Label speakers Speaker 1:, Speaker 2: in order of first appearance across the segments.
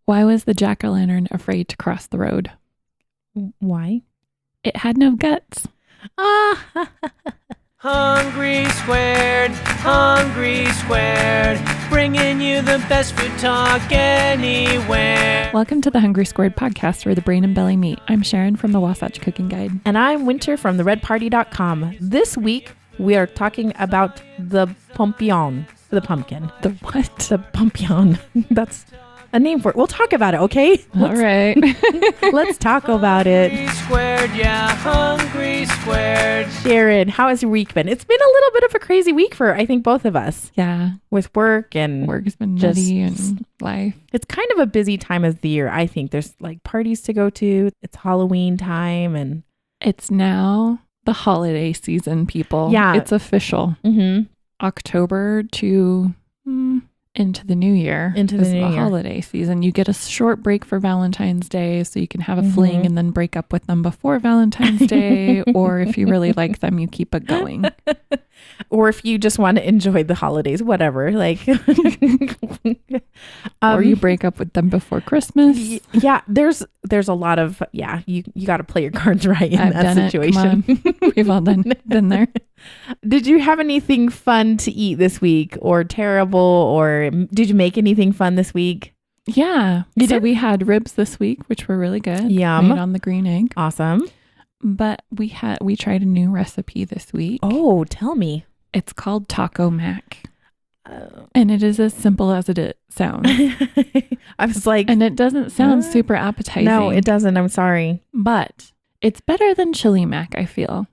Speaker 1: Why was the jack-o'-lantern afraid to cross the road?
Speaker 2: Why?
Speaker 1: It had no guts.
Speaker 3: Hungry Squared, bringing you the best food talk anywhere.
Speaker 1: Welcome to the Hungry Squared podcast where the brain and belly meet. I'm Sharon from the Wasatch Cooking Guide.
Speaker 2: And I'm Winter from theredparty.com. This week, we are talking about the pumpkin. The pumpkin.
Speaker 1: The what?
Speaker 2: The pumpkin. That's a name for it. We'll talk about it, okay?
Speaker 1: All right.
Speaker 2: Let's talk about it.
Speaker 3: Hungry Squared.
Speaker 2: Sharon, how has your week been? It's been a little bit of a crazy week for, I think, both of us.
Speaker 1: Yeah.
Speaker 2: With work and
Speaker 1: Work's been nutty and life.
Speaker 2: It's kind of a busy time of the year, I think. There's like parties to go to. It's Halloween time and
Speaker 1: it's now the holiday season, people.
Speaker 2: Yeah.
Speaker 1: It's official.
Speaker 2: Mm-hmm.
Speaker 1: October to into the new year.
Speaker 2: Into the new year.
Speaker 1: Holiday season. You get a short break for Valentine's Day so you can have a fling and then break up with them before Valentine's Day. Or if you really like them, you keep it going.
Speaker 2: Or if you just want to enjoy the holidays, whatever. Like,
Speaker 1: or you break up with them before Christmas.
Speaker 2: Yeah, there's a lot of, you got to play your cards right in
Speaker 1: I've
Speaker 2: that
Speaker 1: done
Speaker 2: situation.
Speaker 1: It. We've all been there.
Speaker 2: Did you have anything fun to eat this week or terrible, or did you make anything fun this week?
Speaker 1: Yeah.
Speaker 2: You
Speaker 1: so
Speaker 2: did?
Speaker 1: we had ribs this week, which were really good.
Speaker 2: Yum.
Speaker 1: Made on the green egg.
Speaker 2: Awesome.
Speaker 1: But we tried a new recipe this week.
Speaker 2: Oh, tell me.
Speaker 1: It's called Taco Mac. And it is as simple as it sounds.
Speaker 2: I was like,
Speaker 1: And it doesn't sound super appetizing.
Speaker 2: no, it doesn't. I'm sorry.
Speaker 1: But it's better than Chili Mac, I feel.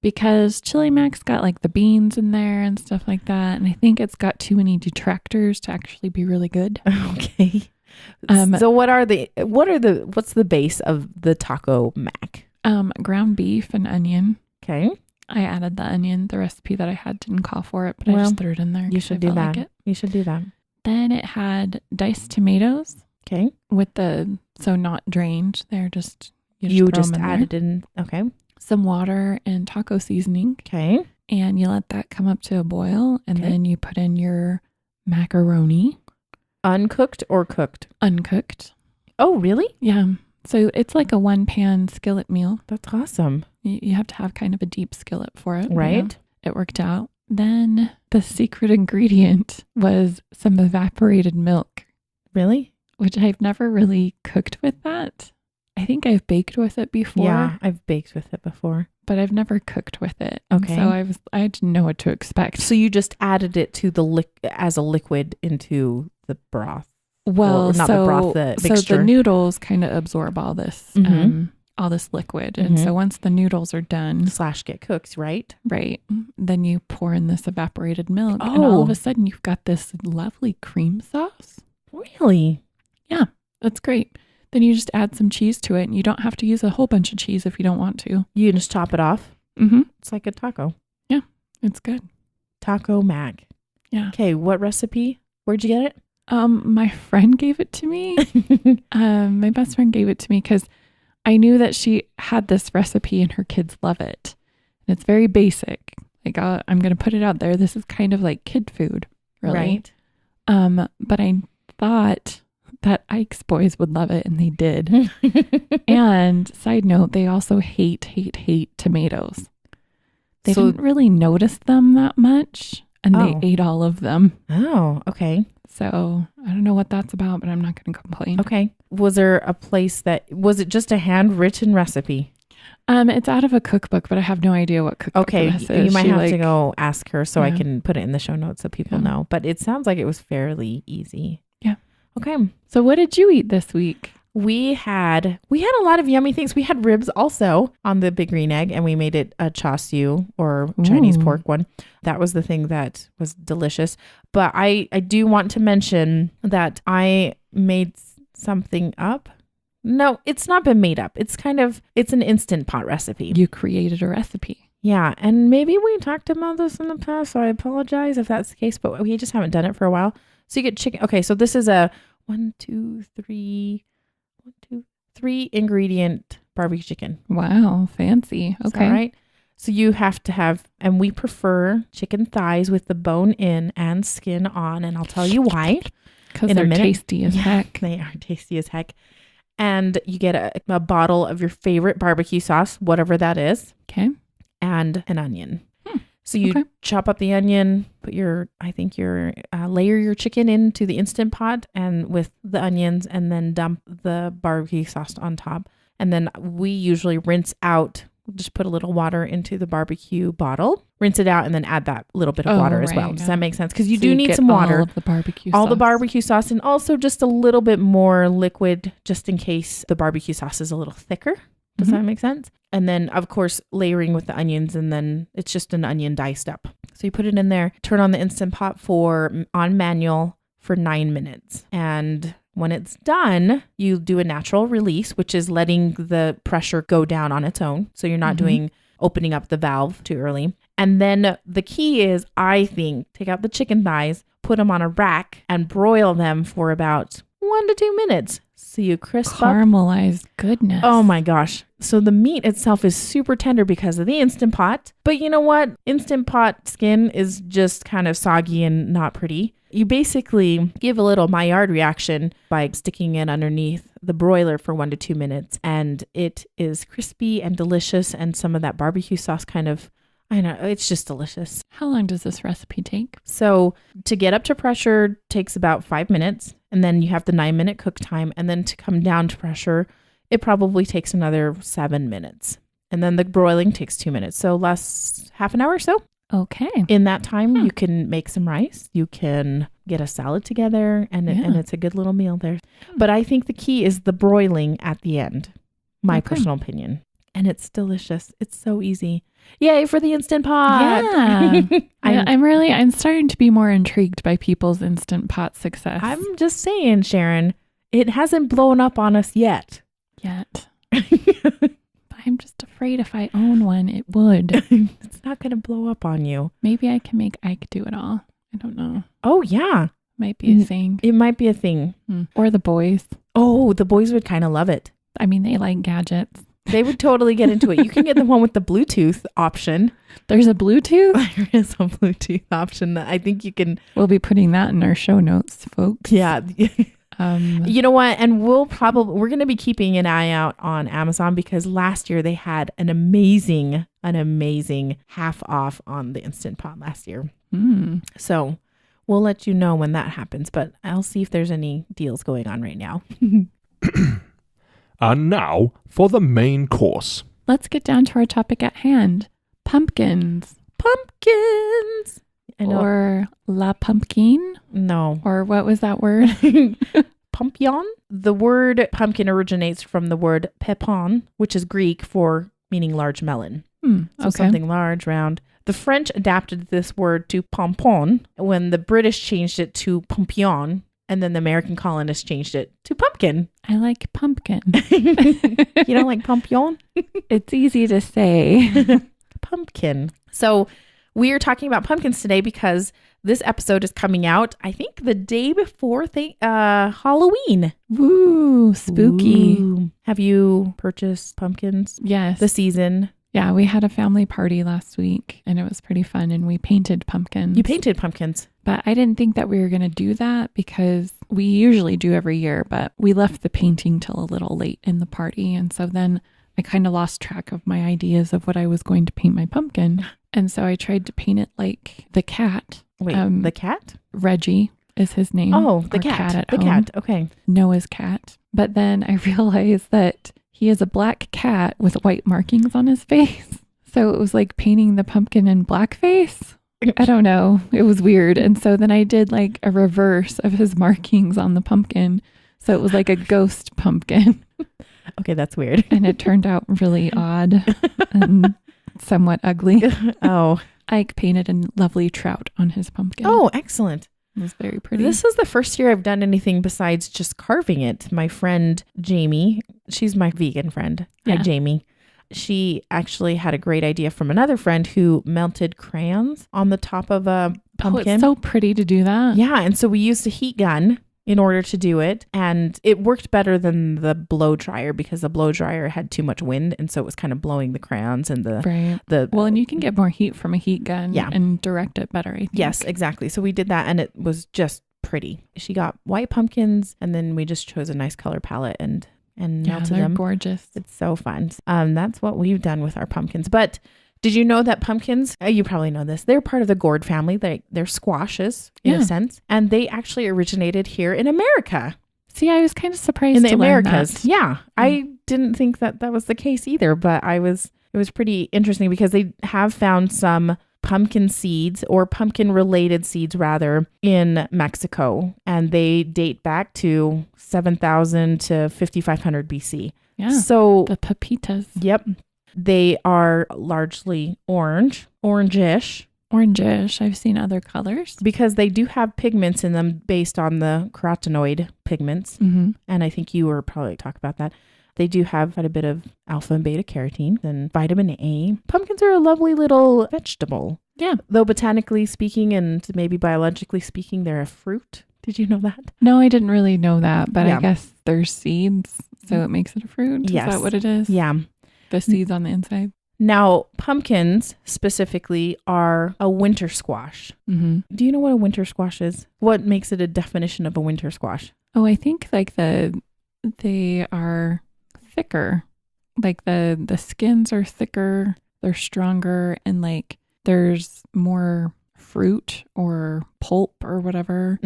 Speaker 1: Because Chili Mac's got like the beans in there and stuff like that. And I think it's got too many detractors to actually be really good.
Speaker 2: Okay. So what's the base of the Taco Mac?
Speaker 1: Ground beef and onion.
Speaker 2: Okay.
Speaker 1: I added the onion. The recipe that I had didn't call for it, but I just threw it in there.
Speaker 2: You should do that.
Speaker 1: Like
Speaker 2: You should do that.
Speaker 1: Then it had diced tomatoes.
Speaker 2: Okay.
Speaker 1: So not drained. They're just,
Speaker 2: You
Speaker 1: throw
Speaker 2: just
Speaker 1: them in
Speaker 2: added
Speaker 1: there.
Speaker 2: in. Okay.
Speaker 1: Some water and taco seasoning.
Speaker 2: Okay.
Speaker 1: And you let that come up to a boil. And
Speaker 2: Okay.
Speaker 1: then you put in your macaroni.
Speaker 2: Uncooked or cooked?
Speaker 1: Uncooked.
Speaker 2: Oh, really?
Speaker 1: Yeah. So it's like a 1-pan skillet meal.
Speaker 2: That's awesome.
Speaker 1: You have to have kind of a deep skillet for it.
Speaker 2: Right.
Speaker 1: It worked out. Then the secret ingredient was some evaporated milk,
Speaker 2: Really?
Speaker 1: which I've never really cooked with that. I think I've baked with it before.
Speaker 2: Yeah, I've baked with it before.
Speaker 1: But I've never cooked with it. And
Speaker 2: Okay.
Speaker 1: so I didn't know what to expect.
Speaker 2: So you just added it to as a liquid into the broth.
Speaker 1: Well,
Speaker 2: Or not the broth, the
Speaker 1: so
Speaker 2: mixture.
Speaker 1: the noodles kind of absorb all this,
Speaker 2: Mhm.
Speaker 1: all this liquid. And
Speaker 2: Mhm.
Speaker 1: so once the noodles are done,
Speaker 2: / get cooked, right?
Speaker 1: right, then you pour in this evaporated milk. And all of
Speaker 2: Oh.
Speaker 1: a sudden you've got this lovely cream sauce.
Speaker 2: Really?
Speaker 1: Yeah, that's great. Then you just add some cheese to it and you don't have to use a whole bunch of cheese if you don't want to.
Speaker 2: You just chop it off.
Speaker 1: Mm-hmm.
Speaker 2: It's like a taco.
Speaker 1: It's good.
Speaker 2: Taco Mac.
Speaker 1: Yeah.
Speaker 2: Okay, what recipe? Where'd you get it?
Speaker 1: My friend gave it to me. My best friend gave it to me because I knew that she had this recipe and her kids love it. And it's very basic. Like, I'm going to put it out there. This is kind of like kid food, really.
Speaker 2: Right.
Speaker 1: But I thought that Ike's boys would love it, and they did. And side note, they also hate tomatoes. They didn't really notice them that much, and they ate all of them.
Speaker 2: Oh, okay.
Speaker 1: So I don't know what that's about, but I'm not going to complain.
Speaker 2: Okay. Was there a place was it just a handwritten recipe?
Speaker 1: It's out of a cookbook, but I have no idea what cookbook this is.
Speaker 2: You might have to go ask her so I
Speaker 1: Yeah.
Speaker 2: can put it in the show notes so people know. But it sounds like it was fairly easy.
Speaker 1: Yeah.
Speaker 2: Okay.
Speaker 1: So what did you eat this week?
Speaker 2: We had a lot of yummy things. We had ribs also on the big green egg, and we made it a char siu or Chinese pork one. That was the thing that was delicious. But I do want to mention that I made something up. No, it's not been made up. It's an Instant Pot recipe.
Speaker 1: You created a recipe.
Speaker 2: Yeah, and maybe we talked about this in the past, so I apologize if that's the case, but we just haven't done it for a while. So you get chicken. Okay, so this is a 3 ingredient barbecue chicken.
Speaker 1: Wow, fancy. Okay.
Speaker 2: All right. So you have to have, and we prefer chicken thighs with the bone in and skin on, and I'll tell you why.
Speaker 1: Because
Speaker 2: in a
Speaker 1: they're
Speaker 2: minute.
Speaker 1: tasty as heck.
Speaker 2: They are tasty as heck. And you get a bottle of your favorite barbecue sauce, whatever that is,
Speaker 1: Okay.
Speaker 2: and an onion. So you
Speaker 1: Okay.
Speaker 2: chop up the onion, put layer your chicken into the Instant Pot and with the onions, and then dump the barbecue sauce on top. And then we usually rinse out, just put a little water into the barbecue bottle, rinse it out, and then add that little bit of water as well. Does that make sense? Because you do need some water.
Speaker 1: All of the barbecue
Speaker 2: All
Speaker 1: sauce.
Speaker 2: the barbecue sauce, and also just a little bit more liquid just in case the barbecue sauce is a little thicker. Does that make sense? And then, of course, layering with the onions, and then it's just an onion diced up. So you put it in there, turn on the Instant Pot on manual for 9 minutes. And when it's done, you do a natural release, which is letting the pressure go down on its own. So you're not opening up the valve too early. And then the key is, I think, take out the chicken thighs, put them on a rack, and broil them for about 1 to 2 minutes. So you crisp up.
Speaker 1: Caramelized goodness.
Speaker 2: Oh my gosh. So the meat itself is super tender because of the Instant Pot. But you know what? Instant Pot skin is just kind of soggy and not pretty. You basically give a little Maillard reaction by sticking it underneath the broiler for 1 to 2 minutes. And it is crispy and delicious. And some of that barbecue sauce I know, it's just delicious.
Speaker 1: How long does this recipe take?
Speaker 2: So to get up to pressure takes about 5 minutes. And then you have the 9-minute cook time. And then to come down to pressure, it probably takes another 7 minutes. And then the broiling takes 2 minutes. So less half an hour or so.
Speaker 1: Okay.
Speaker 2: In that time, you can make some rice. You can get a salad together. And it's a good little meal there. But I think the key is the broiling at the end. My personal opinion. And it's delicious. It's so easy. Yay for the Instant Pot.
Speaker 1: Yeah. I'm starting to be more intrigued by people's Instant Pot success.
Speaker 2: I'm just saying, Sharon, it hasn't blown up on us yet.
Speaker 1: But I'm just afraid if I own one, it would.
Speaker 2: It's not going to blow up on you.
Speaker 1: Maybe I can make Ike do it all. I don't know.
Speaker 2: Oh, yeah.
Speaker 1: Might be a thing.
Speaker 2: It might be a thing.
Speaker 1: Or the boys.
Speaker 2: Oh, the boys would kind of love it.
Speaker 1: I mean, they like gadgets.
Speaker 2: They would totally get into it. You can get the one with the Bluetooth option.
Speaker 1: There's a Bluetooth?
Speaker 2: There is a Bluetooth option that I think you can.
Speaker 1: We'll be putting that in our show notes, folks.
Speaker 2: Yeah. You know what? And we're going to be keeping an eye out on Amazon because last year they had an amazing half off on the Instant Pot last year. So we'll let you know when that happens, but I'll see if there's any deals going on right now.
Speaker 4: And now for the main course.
Speaker 1: Let's get down to our topic at hand. Pumpkins.
Speaker 2: Pumpkins. I know.
Speaker 1: Or la pumpkin.
Speaker 2: No.
Speaker 1: Or what was that word?
Speaker 2: Pumpkin. The word pumpkin originates from the word pepon, which is Greek for meaning large melon. So something large, round. The French adapted this word to pompon when the British changed it to pompion. And then the American colonists changed it to pumpkin.
Speaker 1: I like pumpkin.
Speaker 2: You don't like pumpkin?
Speaker 1: It's easy to say.
Speaker 2: Pumpkin. So we are talking about pumpkins today because this episode is coming out, I think, the day before Halloween.
Speaker 1: Woo, spooky.
Speaker 2: Ooh. Have you purchased pumpkins?
Speaker 1: Yes.
Speaker 2: This season?
Speaker 1: Yeah, we had a family party last week and it was pretty fun and we painted pumpkins.
Speaker 2: You painted pumpkins?
Speaker 1: But I didn't think that we were going to do that because we usually do every year, but we left the painting till a little late in the party. And so then I kind of lost track of my ideas of what I was going to paint my pumpkin. And so I tried to paint it like the cat.
Speaker 2: Wait, the cat?
Speaker 1: Reggie is his name.
Speaker 2: Oh, the
Speaker 1: Our
Speaker 2: cat.
Speaker 1: at
Speaker 2: The
Speaker 1: home.
Speaker 2: cat. Okay.
Speaker 1: Noah's cat. But then I realized that he is a black cat with white markings on his face. So it was like painting the pumpkin in blackface. I don't know. It was weird. And so then I did like a reverse of his markings on the pumpkin. So it was like a ghost pumpkin.
Speaker 2: Okay, that's weird.
Speaker 1: And it turned out really odd and somewhat ugly.
Speaker 2: Oh.
Speaker 1: Ike painted a lovely trout on his pumpkin.
Speaker 2: Oh, excellent.
Speaker 1: It was very pretty.
Speaker 2: This is the first year I've done anything besides just carving it. My friend, Jamie, she's my vegan friend.
Speaker 1: Yeah.
Speaker 2: Hi, Jamie. She actually had a great idea from another friend who melted crayons on the top of a pumpkin.
Speaker 1: Oh, it's so pretty to do that.
Speaker 2: Yeah. And so we used a heat gun in order to do it. And it worked better than the blow dryer because the blow dryer had too much wind. And so it was kind of blowing the crayons and
Speaker 1: Well, and you can get more heat from a heat gun
Speaker 2: Yeah.
Speaker 1: and direct it better, I think.
Speaker 2: Yes, exactly. So we did that and it was just pretty. She got white pumpkins, and then we just chose a nice color palette and melted
Speaker 1: they're
Speaker 2: them.
Speaker 1: gorgeous.
Speaker 2: It's so fun. That's what we've done with our pumpkins. But did you know that pumpkins, you probably know this, they're part of the gourd family. They're squashes in a sense. And they actually originated here in America.
Speaker 1: See, I was kind of surprised
Speaker 2: In the
Speaker 1: to learn
Speaker 2: Americas.
Speaker 1: that.
Speaker 2: Yeah. I didn't think that was the case either, but it was pretty interesting because they have found some pumpkin seeds or pumpkin related seeds rather in Mexico, and they date back to 7,000 to 5,500 BC.
Speaker 1: Yeah.
Speaker 2: So
Speaker 1: The pepitas.
Speaker 2: yep. They are largely orangish,
Speaker 1: Orangish. I've seen other colors.
Speaker 2: because they do have pigments in them based on the carotenoid pigments.
Speaker 1: Mm-hmm.
Speaker 2: And I think you were probably talk about that. They do have quite a bit of alpha and beta carotene and vitamin A. Pumpkins are a lovely little vegetable.
Speaker 1: Yeah.
Speaker 2: Though botanically speaking and maybe biologically speaking, they're a fruit. Did you know that?
Speaker 1: No, I didn't really know that, but
Speaker 2: Yeah.
Speaker 1: I guess there's seeds, so it makes it a fruit.
Speaker 2: Yes.
Speaker 1: Is that what it is?
Speaker 2: Yeah.
Speaker 1: The seeds on the inside.
Speaker 2: Now, pumpkins specifically are a winter squash.
Speaker 1: Mm-hmm.
Speaker 2: Do you know what a winter squash is? What makes it a definition of a winter squash?
Speaker 1: Oh, I think like they are thicker. Like the skins are thicker, they're stronger, and like there's more fruit or pulp or whatever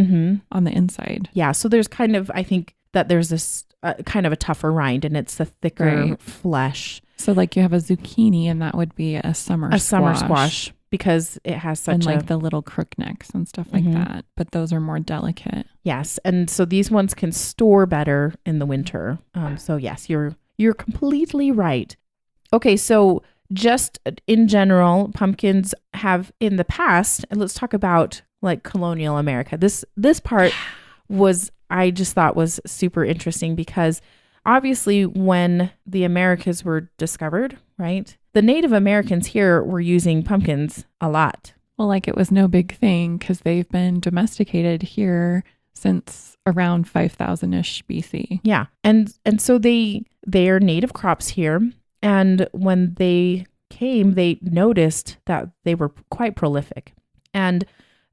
Speaker 1: on the inside.
Speaker 2: Yeah. So there's kind of, I think that there's this kind of a tougher rind, and it's the thicker
Speaker 1: Right.
Speaker 2: flesh.
Speaker 1: So like you have a zucchini, and that would be a summer
Speaker 2: Squash because it has such
Speaker 1: and
Speaker 2: a
Speaker 1: like the little crook necks and stuff like that. But those are more delicate.
Speaker 2: yes, and so these ones can store better in the winter. So yes, you're completely right. Okay, so just in general, pumpkins have in the past, and let's talk about like colonial America. This part I just thought was super interesting because obviously when the Americas were discovered, right? The Native Americans here were using pumpkins a lot.
Speaker 1: Well, like it was no big thing because they've been domesticated here since around 5,000-ish BC.
Speaker 2: Yeah. And so they are native crops here. And when they came, they noticed that they were quite prolific. And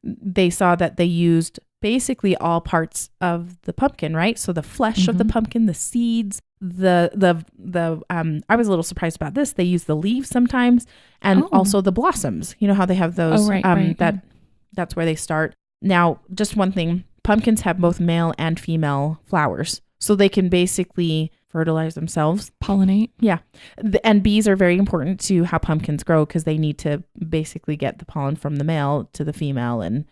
Speaker 2: they saw that they used basically all parts of the pumpkin, right? So the flesh of the pumpkin, the seeds, I was a little surprised about this. They use the leaves sometimes, and also the blossoms. You know how they have those?
Speaker 1: Right.
Speaker 2: That's where they start. Now, just one thing, pumpkins have both male and female flowers. So they can basically fertilize themselves.
Speaker 1: Pollinate.
Speaker 2: Yeah. And bees are very important to how pumpkins grow because they need to basically get the pollen from the male to the female and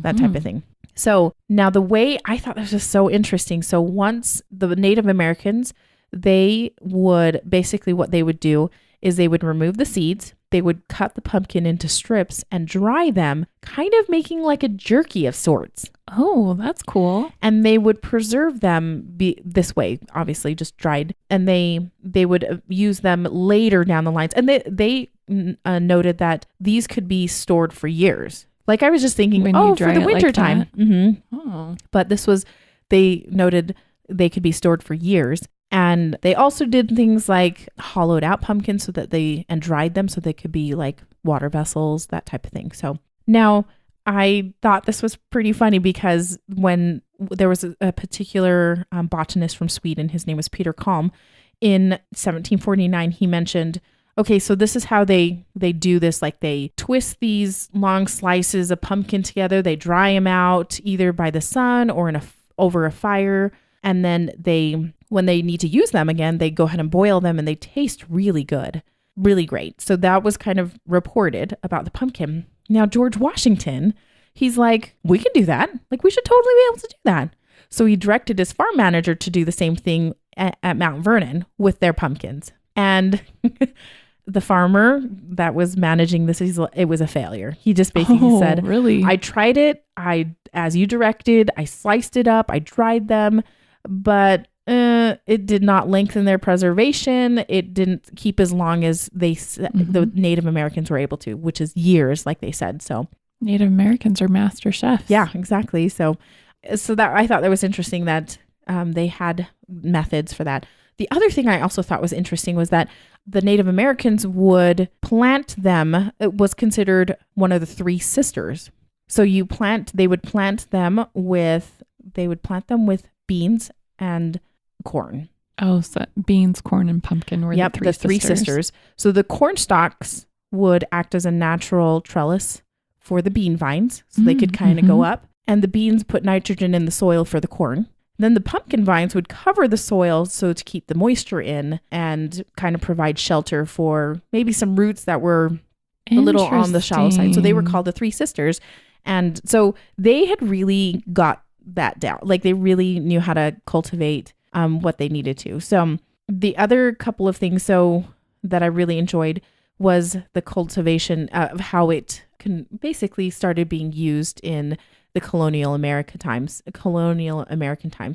Speaker 2: that type of thing. So now the way I thought this was so interesting. So once the Native Americans, they would basically what they would do is they would remove the seeds. They would cut the pumpkin into strips and dry them, kind of making like a jerky of sorts.
Speaker 1: Oh, that's cool.
Speaker 2: And they would preserve them this way, obviously just dried. And they would use them later down the lines. And they noted that these could be stored for years. Like I was just thinking, for the winter time.
Speaker 1: Oh.
Speaker 2: But they noted they could be stored for years. And they also did things like hollowed out pumpkins and dried them so they could be like water vessels, that type of thing. So now I thought this was pretty funny because when there was a particular botanist from Sweden, his name was Peter Kalm, in 1749, he mentioned, okay, so this is how they do this. Like they twist these long slices of pumpkin together. They dry them out either by the sun or over a fire. And then when they need to use them again, they go ahead and boil them and they taste really good, really great. So that was kind of reported about the pumpkin. Now, George Washington, he's like, we can do that. Like we should totally be able to do that. So he directed his farm manager to do the same thing at Mount Vernon with their pumpkins. And the farmer that was managing this, it was a failure. He just basically said,
Speaker 1: really?
Speaker 2: I tried it. As you directed, I sliced it up. I dried them, but it did not lengthen their preservation. It didn't keep as long as the Native Americans were able to, which is years, like they said. So
Speaker 1: Native Americans are master chefs.
Speaker 2: yeah, exactly. So that I thought that was interesting that they had methods for that. The other thing I also thought was interesting was that the Native Americans would plant them. It was considered one of the three sisters. So they would plant them with beans and corn.
Speaker 1: Oh, so beans, corn, and pumpkin were the three sisters.
Speaker 2: So the corn stalks would act as a natural trellis for the bean vines, so they could kind of go up. And the beans put nitrogen in the soil for the corn. Then the pumpkin vines would cover the soil so to keep the moisture in and kind of provide shelter for maybe some roots that were a little on the shallow side. So they were called the three sisters. And so they had really got that down. Like they really knew how to cultivate what they needed to. So the other couple of things that I really enjoyed was the cultivation of how it basically started being used in the colonial American times.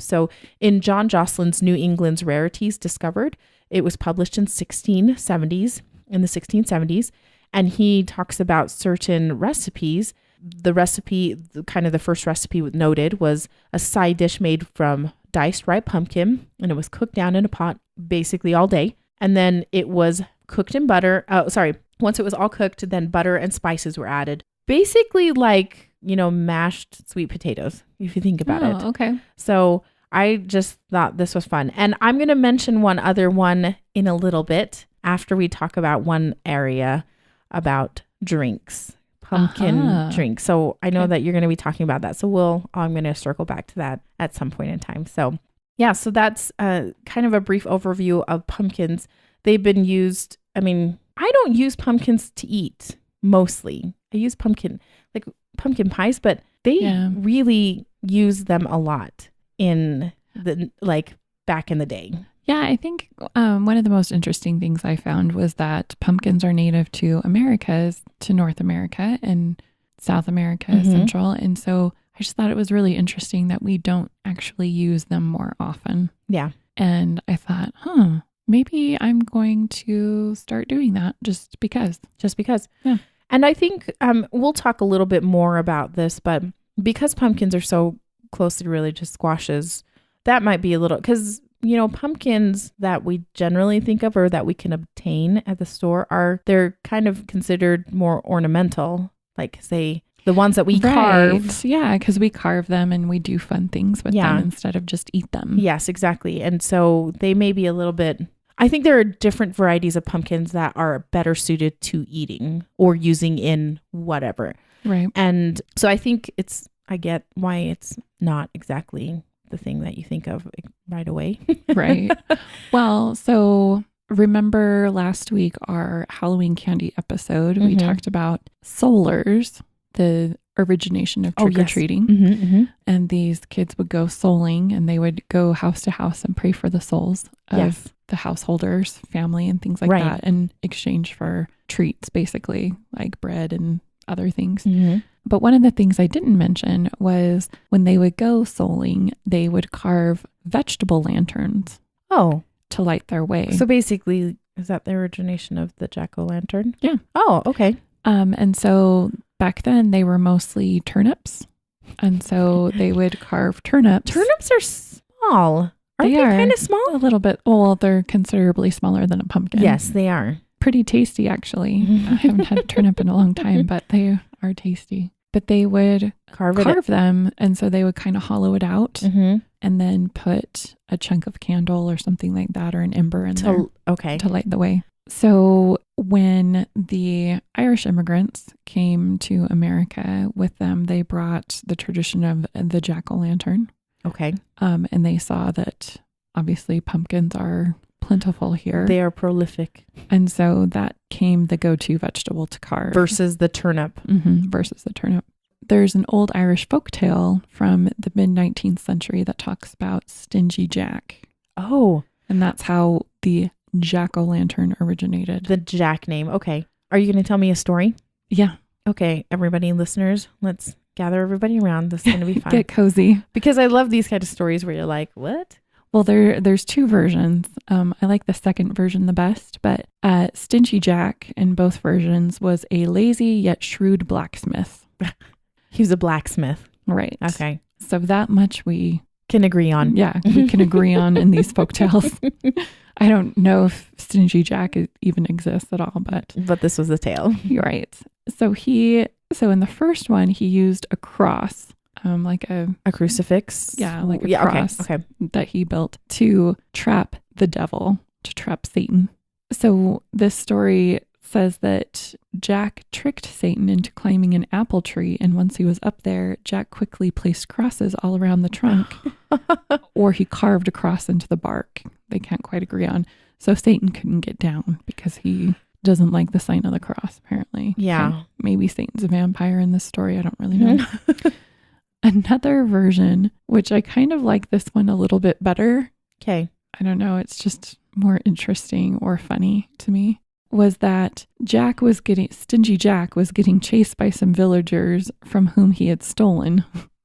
Speaker 2: So in John Joslin's New England's Rarities Discovered, it was published in the 1670s, and he talks about certain recipes. The first recipe noted was a side dish made from diced ripe pumpkin, and it was cooked down in a pot basically all day. And then it was cooked in butter. Once it was all cooked, then butter and spices were added. Basically like, mashed sweet potatoes, if you think about it.
Speaker 1: Okay.
Speaker 2: So I just thought this was fun. And I'm going to mention one other one in a little bit after we talk about one area about drinks, pumpkin drinks. So I know that you're going to be talking about that. So I'm going to circle back to that at some point in time. So yeah, so that's kind of a brief overview of pumpkins. They've been used. I mean, I don't use pumpkins to eat mostly. I use pumpkin pies, but they really use them a lot in back in the day.
Speaker 1: Yeah, I think one of the most interesting things I found was that pumpkins are native to Americas, to North America and South America, Central. And so I just thought it was really interesting that we don't actually use them more often.
Speaker 2: Yeah.
Speaker 1: And I thought, maybe I'm going to start doing that just because.
Speaker 2: Yeah. And I think we'll talk a little bit more about this, but because pumpkins are so closely related to squashes, that might be a little, because, pumpkins that we generally think of or that we can obtain at the store they're kind of considered more ornamental, like say the ones that we carve.
Speaker 1: Yeah, because we carve them and we do fun things with them instead of just eat them.
Speaker 2: Yes, exactly. And so they may be a little bit, I think there are different varieties of pumpkins that are better suited to eating or using in whatever.
Speaker 1: Right.
Speaker 2: And so I think I get why it's not exactly the thing that you think of right away.
Speaker 1: Right. Well, so remember last week, our Halloween candy episode, we talked about solars, the origination of trick-or-treating. And these kids would go souling and they would go house to house and pray for the souls of the householders, family, and things like that in exchange for treats, basically, like bread and other things. But one of the things I didn't mention was when they would go souling, they would carve vegetable lanterns to light their way.
Speaker 2: So basically, is that the origination of the jack-o'-lantern?
Speaker 1: Yeah.
Speaker 2: Oh, okay.
Speaker 1: And so back then they were mostly turnips. And so they would carve turnips.
Speaker 2: Turnips are small. Aren't they kind of small?
Speaker 1: A little bit. Well, they're considerably smaller than a pumpkin.
Speaker 2: Yes, they are.
Speaker 1: Pretty tasty, actually. I haven't had a turnip in a long time, but they are tasty. But they would carve them. And so they would kind of hollow it out and then put a chunk of candle or something like that or an ember in there to light the way. So when the Irish immigrants came to America with them, they brought the tradition of the jack-o'-lantern.
Speaker 2: Okay.
Speaker 1: And they saw that obviously pumpkins are plentiful here.
Speaker 2: They are prolific.
Speaker 1: And so that came the go-to vegetable to carve.
Speaker 2: Versus the turnip.
Speaker 1: Versus the turnip. There's an old Irish folktale from the mid-19th century that talks about Stingy Jack.
Speaker 2: Oh.
Speaker 1: And that's how the jack-o'-lantern originated.
Speaker 2: The Jack name. Okay. Are you going to tell me a story?
Speaker 1: Yeah.
Speaker 2: Okay. Everybody, listeners, let's gather everybody around. This is going to be fun.
Speaker 1: Get cozy.
Speaker 2: Because I love these kind of stories where you're like, what?
Speaker 1: Well, there's two versions. I like the second version the best, but Stingy Jack in both versions was a lazy yet shrewd blacksmith.
Speaker 2: He was a blacksmith.
Speaker 1: Right.
Speaker 2: Okay.
Speaker 1: So that much we
Speaker 2: can agree on.
Speaker 1: Yeah, we can agree on in these folktales. I don't know if Stingy Jack even exists at all, but
Speaker 2: this was the tale.
Speaker 1: You're right. So he So in the first one, he used a cross, like a
Speaker 2: crucifix.
Speaker 1: Yeah, like a cross
Speaker 2: okay.
Speaker 1: that he built to trap the devil, to trap Satan. So this story says that Jack tricked Satan into climbing an apple tree, and once he was up there, Jack quickly placed crosses all around the trunk, or he carved a cross into the bark. They can't quite agree on. So Satan couldn't get down because he doesn't like the sign of the cross, apparently.
Speaker 2: Yeah.
Speaker 1: And maybe Satan's a vampire in this story. I don't really know. Another version, which I kind of like this one a little bit better.
Speaker 2: Okay.
Speaker 1: I don't know. It's just more interesting or funny to me. Was that Stingy Jack was getting chased by some villagers from whom he had stolen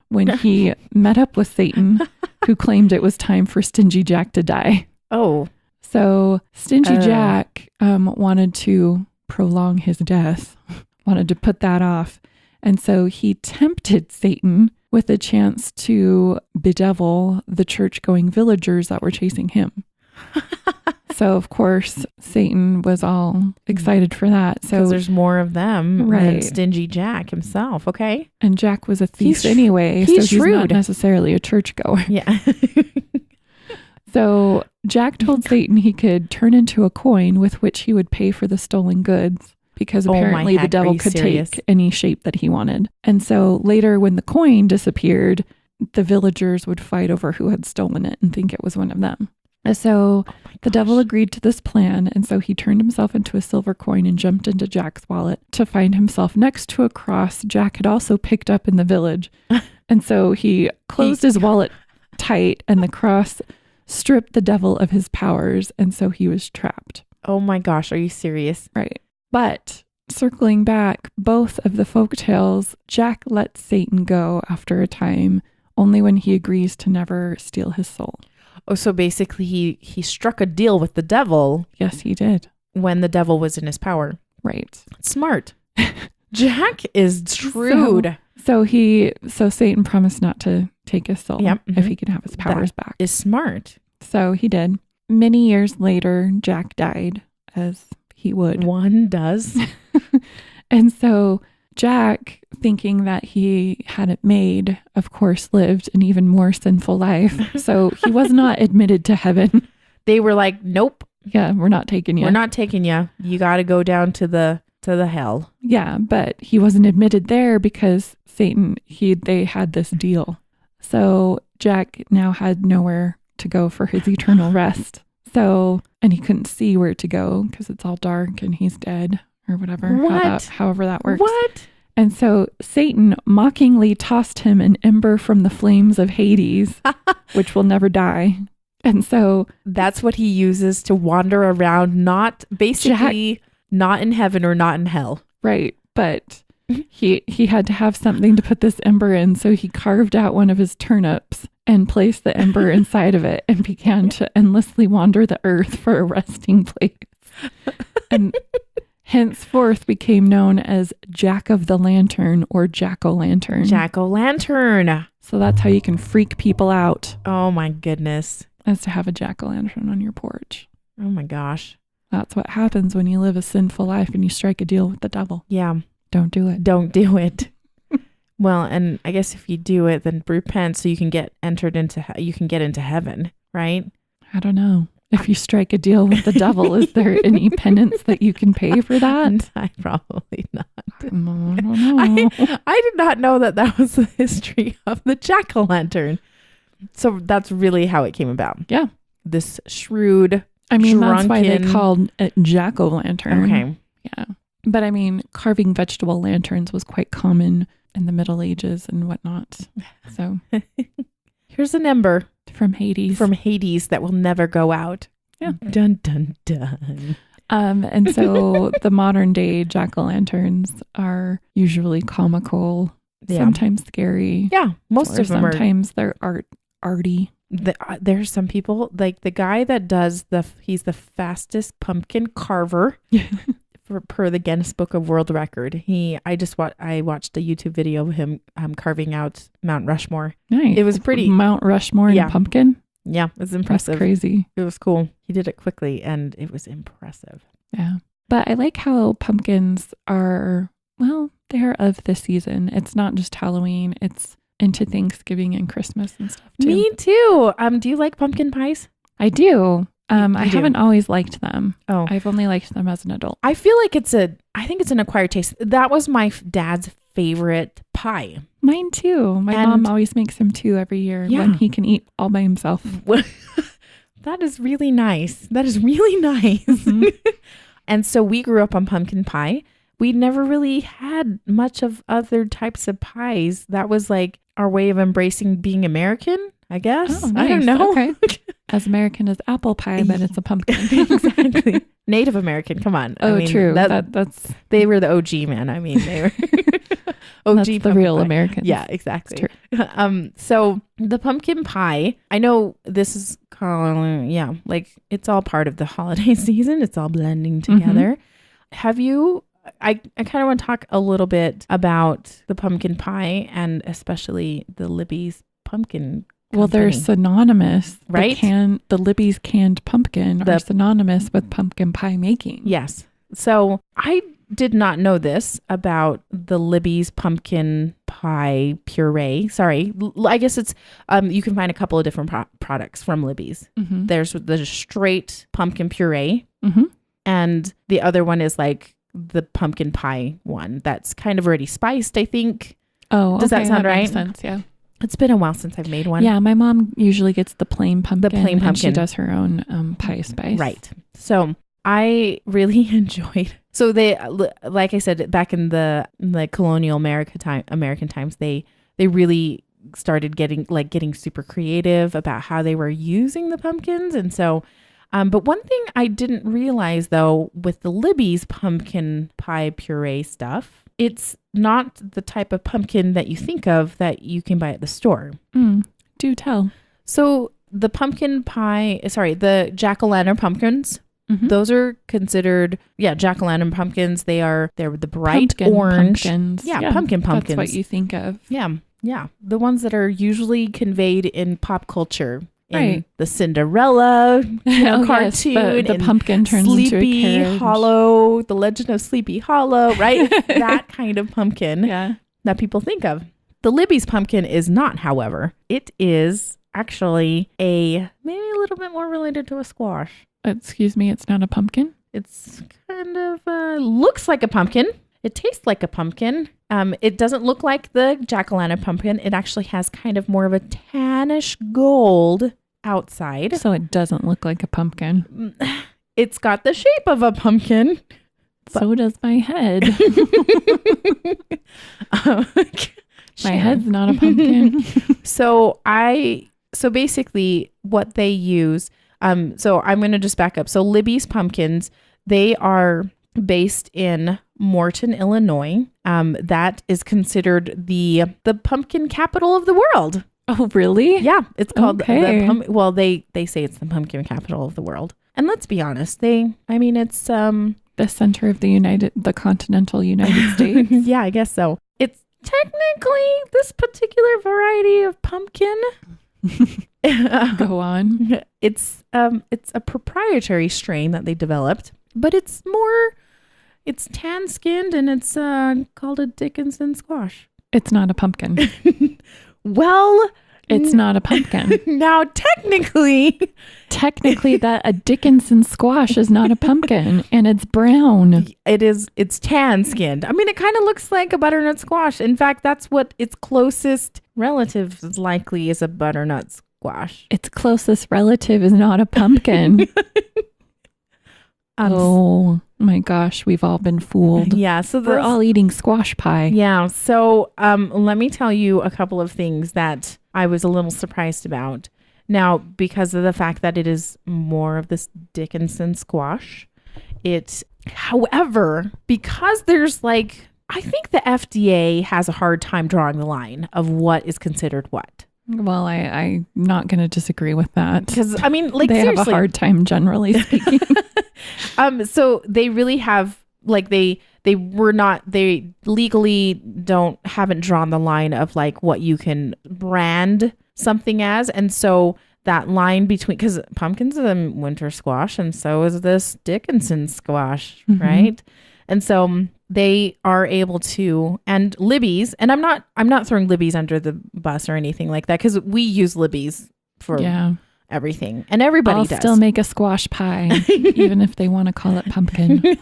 Speaker 1: when he met up with Satan, who claimed it was time for Stingy Jack to die.
Speaker 2: Oh.
Speaker 1: So Stingy Jack wanted to prolong his death, wanted to put that off. And so he tempted Satan with a chance to bedevil the church-going villagers that were chasing him. So, of course, Satan was all excited for that. So
Speaker 2: there's more of them than
Speaker 1: Right.
Speaker 2: Stingy Jack himself. Okay.
Speaker 1: And Jack was a thief
Speaker 2: He's
Speaker 1: anyway, so
Speaker 2: he's
Speaker 1: he's not
Speaker 2: shrewd.
Speaker 1: necessarily a churchgoer.
Speaker 2: Yeah.
Speaker 1: So Jack told Satan he could turn into a coin with which he would pay for the stolen goods, because
Speaker 2: Oh my
Speaker 1: apparently the
Speaker 2: heck, are
Speaker 1: devil
Speaker 2: you
Speaker 1: could
Speaker 2: serious?
Speaker 1: take any shape that he wanted. And so later, when the coin disappeared, the villagers would fight over who had stolen it and think it was one of them. So the devil agreed to this plan, and so he turned himself into a silver coin and jumped into Jack's wallet to find himself next to a cross Jack had also picked up in the village. And so he closed his wallet tight, and the cross stripped the devil of his powers, and so he was trapped.
Speaker 2: Oh my gosh. Are you serious?
Speaker 1: Right. But circling back, both of the folk tales, Jack lets Satan go after a time, only when he agrees to never steal his soul.
Speaker 2: Oh, so basically he struck a deal with the devil
Speaker 1: Yes, he did.
Speaker 2: when the devil was in his power.
Speaker 1: Right.
Speaker 2: Smart. Jack is shrewd.
Speaker 1: So Satan promised not to take his soul
Speaker 2: Yep,
Speaker 1: if he could have his powers back.
Speaker 2: Is smart.
Speaker 1: So he did. Many years later, Jack died, as he would.
Speaker 2: One does.
Speaker 1: And so Jack, thinking that he had it made, of course, lived an even more sinful life. So he was not admitted to heaven.
Speaker 2: They were like, nope,
Speaker 1: Yeah, we're not taking you.
Speaker 2: we're not taking you. You got to go down to the hell.
Speaker 1: Yeah, but he wasn't admitted there because Satan, they had this deal. So Jack now had nowhere to go for his eternal rest. So, and he couldn't see where to go because it's all dark and he's dead or whatever.
Speaker 2: What?
Speaker 1: However that works.
Speaker 2: What?
Speaker 1: And so Satan mockingly tossed him an ember from the flames of Hades, which will never die. And so
Speaker 2: That's what he uses to wander around, not basically not in heaven or not in hell.
Speaker 1: right, but he had to have something to put this ember in, so he carved out one of his turnips and placed the ember inside of it and began to endlessly wander the earth for a resting place. And henceforth became known as Jack of the Lantern or Jack-o'-lantern.
Speaker 2: Jack-o'-lantern.
Speaker 1: So that's how you can freak people out,
Speaker 2: Oh my goodness.
Speaker 1: is to have a jack-o'-lantern on your porch.
Speaker 2: Oh my gosh.
Speaker 1: That's what happens when you live a sinful life and you strike a deal with the devil.
Speaker 2: Yeah.
Speaker 1: Don't do it.
Speaker 2: Don't do it. Well, and I guess if you do it, then repent so you can get you can get into heaven, right?
Speaker 1: I don't know. If you strike a deal with the devil, is there any penance that you can pay for that?
Speaker 2: I probably not.
Speaker 1: I don't know.
Speaker 2: I did not know that was the history of the jack-o'-lantern. So that's really how it came about.
Speaker 1: Yeah.
Speaker 2: This shrewd,
Speaker 1: I mean, that's why they
Speaker 2: drunken-
Speaker 1: called it jack-o'-lantern.
Speaker 2: Okay.
Speaker 1: Yeah. But I mean, carving vegetable lanterns was quite common in the Middle Ages and whatnot. So
Speaker 2: Here's an ember
Speaker 1: from Hades.
Speaker 2: from Hades that will never go out.
Speaker 1: Yeah.
Speaker 2: Dun, dun, dun.
Speaker 1: And so the modern day jack-o'-lanterns are usually comical,
Speaker 2: Yeah.
Speaker 1: sometimes scary.
Speaker 2: Yeah. Most
Speaker 1: or
Speaker 2: of them are.
Speaker 1: sometimes they're arty.
Speaker 2: There's some people like the guy that does he's the fastest pumpkin carver per the Guinness Book of World Record. I watched a YouTube video of him carving out Mount Rushmore.
Speaker 1: Nice.
Speaker 2: It was pretty.
Speaker 1: Mount Rushmore
Speaker 2: Yeah.
Speaker 1: and pumpkin.
Speaker 2: Yeah, it's
Speaker 1: That's
Speaker 2: impressive.
Speaker 1: crazy.
Speaker 2: It was cool. He did it quickly and it was impressive.
Speaker 1: Yeah. But I like how pumpkins are well, they're of the season. It's not just Halloween. It's into Thanksgiving and Christmas and stuff too.
Speaker 2: Me too. Do you like pumpkin pies?
Speaker 1: I do. I
Speaker 2: do?
Speaker 1: haven't always liked them.
Speaker 2: Oh,
Speaker 1: I've only liked them as an adult.
Speaker 2: I feel like I think it's an acquired taste. That was my dad's favorite pie.
Speaker 1: Mine too. My mom always makes them too every year when he can eat all by himself.
Speaker 2: That is really nice. That is really nice. Mm-hmm. And so we grew up on pumpkin pie. We never really had much of other types of pies. That was like our way of embracing being American, I guess.
Speaker 1: Oh, nice.
Speaker 2: I don't know.
Speaker 1: Okay. As American as apple pie, but it's a pumpkin.
Speaker 2: Exactly. Native American. Come on.
Speaker 1: Oh, I mean, true. That's
Speaker 2: they were the OG, man. I mean, they were OG.
Speaker 1: That's the real
Speaker 2: pie.
Speaker 1: Americans.
Speaker 2: Yeah, exactly. So the pumpkin pie, I know this is like it's all part of the holiday season. It's all blending together. Mm-hmm. Have you? I kind of want to talk a little bit about the pumpkin pie and especially the Libby's pumpkin.
Speaker 1: Well, they're synonymous,
Speaker 2: right?
Speaker 1: The Libby's canned pumpkin are synonymous with pumpkin pie making.
Speaker 2: Yes. So I did not know this about the Libby's pumpkin pie puree. Sorry. I guess it's, you can find a couple of different products from Libby's. Mm-hmm. There's the straight pumpkin puree. Mm-hmm. And the other one is like the pumpkin pie one that's kind of already spiced, I think.
Speaker 1: Oh,
Speaker 2: does that sound right?
Speaker 1: Makes sense, yeah.
Speaker 2: It's been a while since I've made one.
Speaker 1: Yeah, my mom usually gets the plain pumpkin. And she does her own pie spice.
Speaker 2: Right. So I really enjoyed. So they, like I said, back in the colonial American times, they really started getting super creative about how they were using the pumpkins, and so. But one thing I didn't realize though, with the Libby's pumpkin pie puree stuff, it's not the type of pumpkin that you think of that you can buy at the store.
Speaker 1: Do tell.
Speaker 2: So the the jack-o'-lantern pumpkins, those are considered, jack-o'-lantern pumpkins. They're the bright
Speaker 1: pumpkin
Speaker 2: orange.
Speaker 1: Pumpkins.
Speaker 2: Yeah, pumpkins.
Speaker 1: That's what you think of.
Speaker 2: Yeah. The ones that are usually conveyed in pop culture. In the Cinderella cartoon.
Speaker 1: Yes, the pumpkin turns into a carriage.
Speaker 2: Hollow, the Legend of Sleepy Hollow, right? That kind of pumpkin that people think of. The Libby's pumpkin is not, however. It is actually maybe a little bit more related to a squash.
Speaker 1: Excuse me, it's not a pumpkin?
Speaker 2: It's kind of looks like a pumpkin. It tastes like a pumpkin. It doesn't look like the jack-o'-lantern pumpkin. It actually has kind of more of a tannish gold outside.
Speaker 1: So it doesn't look like a pumpkin.
Speaker 2: It's got the shape of a pumpkin.
Speaker 1: So does my head. My head's not a pumpkin.
Speaker 2: So basically what they use, so I'm going to just back up. So Libby's pumpkins, they are based in Morton, Illinois. That is considered the pumpkin capital of the world.
Speaker 1: Oh, really?
Speaker 2: Yeah, it's called they say it's the pumpkin capital of the world. And let's be honest, it's
Speaker 1: the center of the continental United States.
Speaker 2: Yeah, I guess so. It's technically this particular variety of pumpkin.
Speaker 1: Go on.
Speaker 2: It's a proprietary strain that they developed, but it's tan skinned and it's called a Dickinson squash.
Speaker 1: It's not a pumpkin.
Speaker 2: Well,
Speaker 1: it's not a pumpkin.
Speaker 2: Now, technically
Speaker 1: that a Dickinson squash is not a pumpkin and it's brown.
Speaker 2: It's tan skinned. I mean, it kind of looks like a butternut squash. In fact, that's what its closest relative is likely is a butternut squash.
Speaker 1: Its closest relative is not a pumpkin. Oh my gosh, we've all been fooled.
Speaker 2: Yeah, so
Speaker 1: we're all eating squash pie.
Speaker 2: Yeah, so let me tell you a couple of things that I was a little surprised about. Now, because of the fact that it is more of this Dickinson squash, however, because there's I think the FDA has a hard time drawing the line of what is considered what.
Speaker 1: Well, I'm not going to disagree with that.
Speaker 2: Because, I mean,
Speaker 1: they
Speaker 2: seriously.
Speaker 1: have a hard time generally speaking.
Speaker 2: So they really have, they legally haven't drawn the line of what you can brand something as. And so that line between, because pumpkin's a winter squash and so is this Dickinson squash, right? And so they are able to, and Libby's, and I'm not throwing Libby's under the bus or anything like that, because we use Libby's for everything, and everybody does.
Speaker 1: Still make a squash pie, even if they want to call it pumpkin.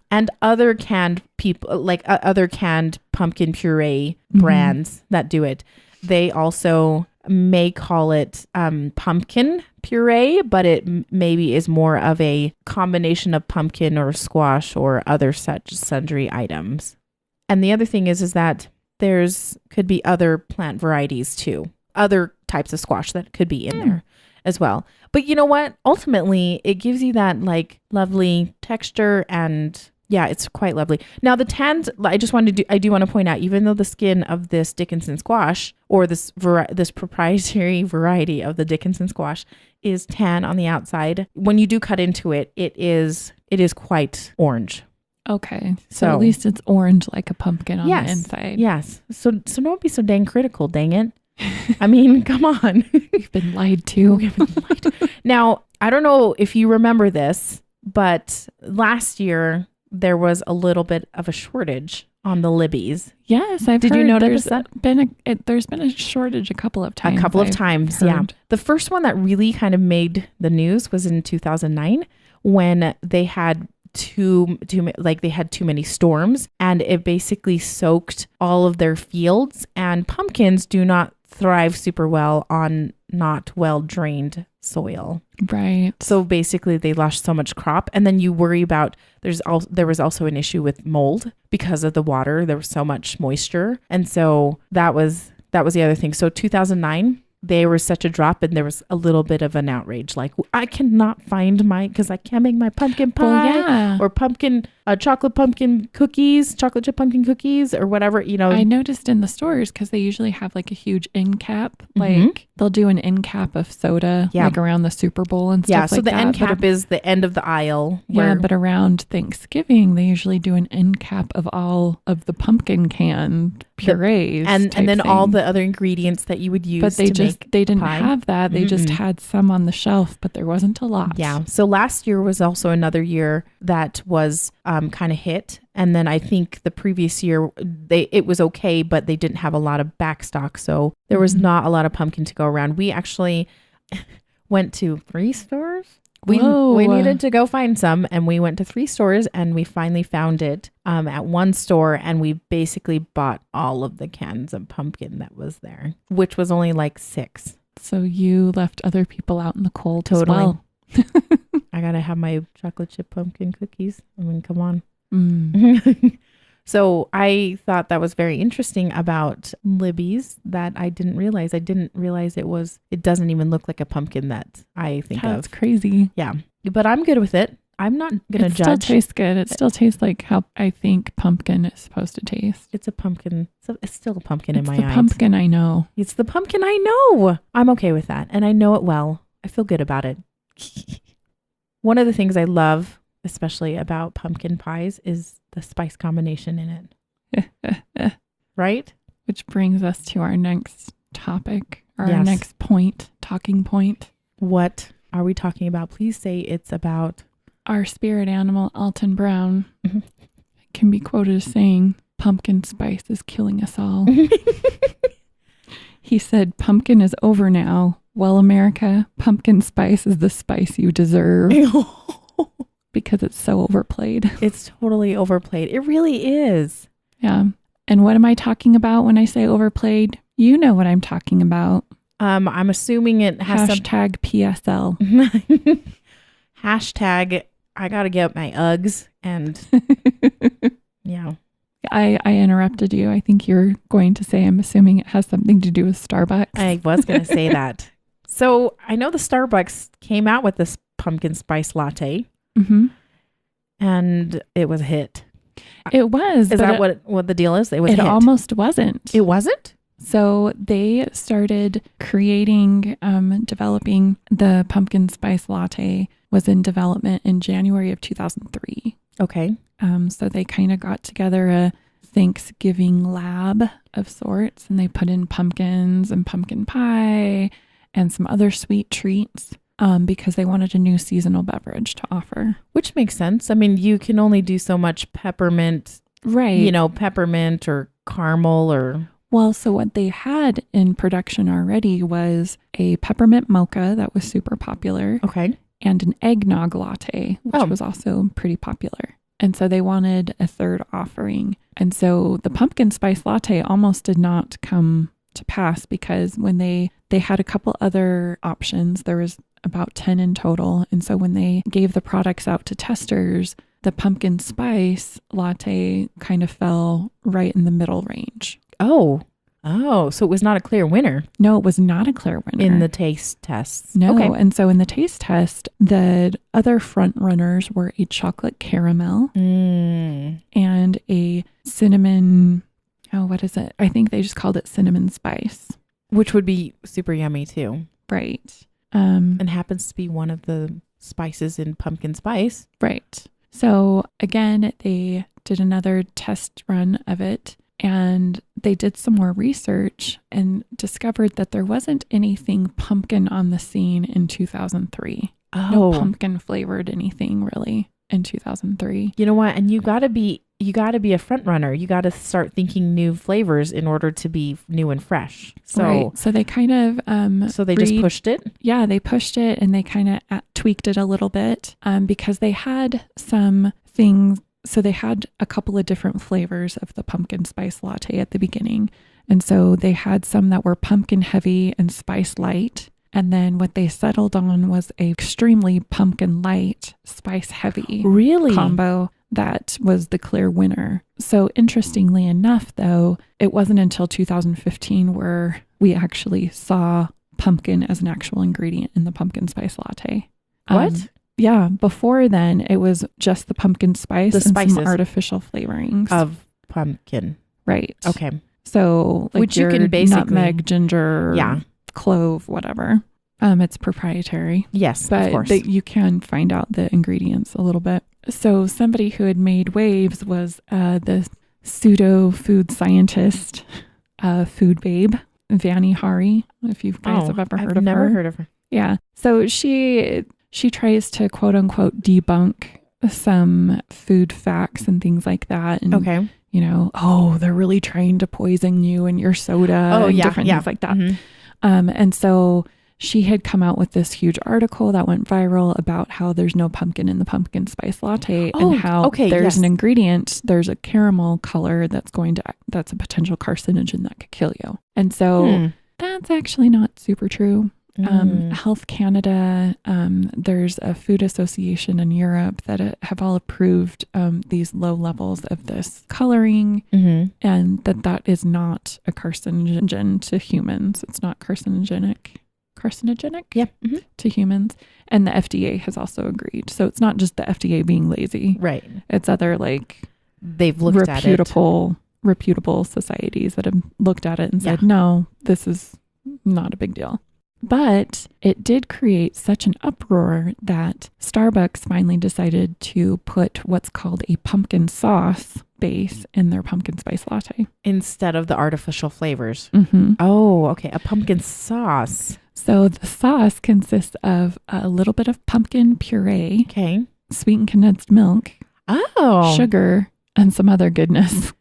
Speaker 2: And other canned people, like other canned pumpkin puree brands that do it, they also may call it pumpkin puree, but it maybe is more of a combination of pumpkin or squash or other such sundry items. And the other thing is that could be other plant varieties too, other types of squash that could be in there as well. But you know what? Ultimately, it gives you that like lovely texture, and yeah, it's quite lovely. Now the tans, I do want to point out, even though the skin of this Dickinson squash, or this proprietary variety of the Dickinson squash, is tan on the outside, when you do cut into it, it is quite orange.
Speaker 1: Okay. So at least it's orange like a pumpkin on the inside.
Speaker 2: Yes. So don't be so dang critical, dang it. I mean, come on.
Speaker 1: You've been lied to.
Speaker 2: Now, I don't know if you remember this, but last year there was a little bit of a shortage on the Libby's.
Speaker 1: Yes, Did you notice that? There's been a shortage a couple of times.
Speaker 2: Yeah. The first one that really kind of made the news was in 2009 when they had too many storms, and it basically soaked all of their fields, and pumpkins do not thrive super well on not well drained soil.
Speaker 1: Right.
Speaker 2: So basically they lost so much crop, and then you worry about there was also an issue with mold because of the water. There was so much moisture, and so that was the other thing. So 2009 there was such a drop, and there was a little bit of an outrage, like, I cannot find because I can't make my pumpkin pie or chocolate chip pumpkin cookies or whatever,
Speaker 1: I noticed in the stores, because they usually have like a huge end cap, like they'll do an end cap of soda, like around the Super Bowl and stuff
Speaker 2: so the end cap is the end of the aisle.
Speaker 1: But around Thanksgiving, they usually do an end cap of all of the pumpkin canned purees.
Speaker 2: And then all the other ingredients that you would use.
Speaker 1: But they didn't have that. They just had some on the shelf, but there wasn't a lot.
Speaker 2: Yeah. So last year was also another year that was kind of hit. And then I think the previous year it was okay, but they didn't have a lot of back stock. So there was not a lot of pumpkin to go around. We actually went to 3 stores. We needed to go find some, and we went to 3 stores, and we finally found it at one store, and we basically bought all of the cans of pumpkin that was there, which was only like 6.
Speaker 1: So you left other people out in the cold as well.
Speaker 2: I gotta have my chocolate chip pumpkin cookies. I mean, come on. So I thought that was very interesting about Libby's, that I didn't realize. I didn't realize it doesn't even look like a pumpkin that I think of.
Speaker 1: That's crazy.
Speaker 2: Yeah. But I'm good with it. I'm not going to judge.
Speaker 1: It still tastes good. It still tastes like how I think pumpkin is supposed to taste.
Speaker 2: It's a pumpkin. It's still a pumpkin in my eyes.
Speaker 1: It's the pumpkin I know.
Speaker 2: It's the pumpkin I know. I'm okay with that. And I know it well. I feel good about it. One of the things I love, especially about pumpkin pies, is the spice combination in it. Right?
Speaker 1: Which brings us to our next topic, next talking point.
Speaker 2: What are we talking about? Please say it's about
Speaker 1: our spirit animal, Alton Brown. Can be quoted as saying, "Pumpkin spice is killing us all." He said, "Pumpkin is over now. Well, America, pumpkin spice is the spice you deserve." Because it's so overplayed.
Speaker 2: It's totally overplayed. It really is.
Speaker 1: Yeah. And what am I talking about when I say overplayed? You know what I'm talking about.
Speaker 2: I'm assuming it has
Speaker 1: hashtag PSL.
Speaker 2: Hashtag I gotta get my Uggs, and yeah.
Speaker 1: I interrupted you. I think you're going to say, I'm assuming it has something to do with Starbucks.
Speaker 2: I was going to say that. So I know the Starbucks came out with this pumpkin spice latte. And it was a hit.
Speaker 1: It was.
Speaker 2: Is that what the deal is? It was.
Speaker 1: It almost wasn't.
Speaker 2: It wasn't?
Speaker 1: So they started creating, developing the pumpkin spice latte was in development in January of 2003.
Speaker 2: Okay.
Speaker 1: So they kind of got together a Thanksgiving lab of sorts, and they put in pumpkins and pumpkin pie and some other sweet treats. because they wanted a new seasonal beverage to offer.
Speaker 2: Which makes sense. I mean, you can only do so much peppermint,
Speaker 1: Right.
Speaker 2: Peppermint or caramel or...
Speaker 1: Well, so what they had in production already was a peppermint mocha that was super popular.
Speaker 2: Okay.
Speaker 1: And an eggnog latte, which was also pretty popular. And so they wanted a third offering. And so the pumpkin spice latte almost did not come to pass because when they had a couple other options, there was about 10 in total. And so when they gave the products out to testers, the pumpkin spice latte kind of fell right in the middle range.
Speaker 2: Oh, so it was not a clear winner.
Speaker 1: No, it was not a clear winner.
Speaker 2: In the taste tests.
Speaker 1: No.
Speaker 2: Okay.
Speaker 1: And so in the taste test, the other front runners were a chocolate caramel and a cinnamon. Oh, what is it? I think they just called it cinnamon spice.
Speaker 2: Which would be super yummy too.
Speaker 1: Right.
Speaker 2: And happens to be one of the spices in pumpkin spice.
Speaker 1: Right. So again, they did another test run of it. And they did some more research and discovered that there wasn't anything pumpkin on the scene in 2003. No pumpkin flavored anything really in 2003.
Speaker 2: You know what? And you gotta be a front runner. You gotta start thinking new flavors in order to be new and fresh. So,
Speaker 1: right. So they kind of
Speaker 2: so they just pushed it.
Speaker 1: Yeah, they pushed it and they kind of tweaked it a little bit because they had some things. So they had a couple of different flavors of the pumpkin spice latte at the beginning. And so they had some that were pumpkin heavy and spice light. And then what they settled on was a extremely pumpkin light, spice heavy combo that was the clear winner. So interestingly enough, though, it wasn't until 2015 where we actually saw pumpkin as an actual ingredient in the pumpkin spice latte.
Speaker 2: What?
Speaker 1: Yeah, before then, it was just the pumpkin spice and some artificial flavorings.
Speaker 2: Of pumpkin.
Speaker 1: Right.
Speaker 2: Okay.
Speaker 1: So, like
Speaker 2: which you can basically...
Speaker 1: nutmeg, ginger, clove, whatever. It's proprietary.
Speaker 2: Yes,
Speaker 1: but
Speaker 2: of course.
Speaker 1: You can find out the ingredients a little bit. So somebody who had made waves was the pseudo food scientist, food babe, Vani Hari, if you guys have ever heard of her.
Speaker 2: I've never heard of her.
Speaker 1: Yeah. So she tries to quote unquote debunk some food facts and things like that. And, they're really trying to poison you and your soda and different things like that. Mm-hmm. And so she had come out with this huge article that went viral about how there's no pumpkin in the pumpkin spice latte and how there's an ingredient, there's a caramel color that's a potential carcinogen that could kill you. And so that's actually not super true. Health Canada, there's a food association in Europe that have all approved these low levels of this coloring and that is not a carcinogen to humans. It's not carcinogenic to humans. And the FDA has also agreed. So it's not just the FDA being lazy.
Speaker 2: Right.
Speaker 1: It's other
Speaker 2: they've looked at it.
Speaker 1: Reputable societies that have looked at it and said, no, this is not a big deal. But it did create such an uproar that Starbucks finally decided to put what's called a pumpkin sauce base in their pumpkin spice latte.
Speaker 2: Instead of the artificial flavors.
Speaker 1: Mm-hmm.
Speaker 2: Oh, okay. A pumpkin sauce.
Speaker 1: So the sauce consists of a little bit of pumpkin puree, sweetened condensed milk, sugar, and some other goodness.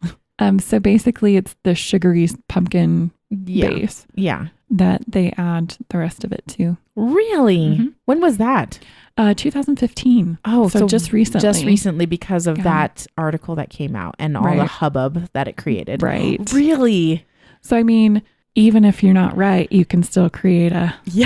Speaker 1: So basically it's the sugary pumpkin base.
Speaker 2: Yeah.
Speaker 1: That they add the rest of it to.
Speaker 2: Really? Mm-hmm. When was that?
Speaker 1: 2015.
Speaker 2: Oh,
Speaker 1: so just recently.
Speaker 2: Just recently because of that article that came out and all the hubbub that it created.
Speaker 1: Right.
Speaker 2: Really?
Speaker 1: So, I mean, even if you're not right, you can still create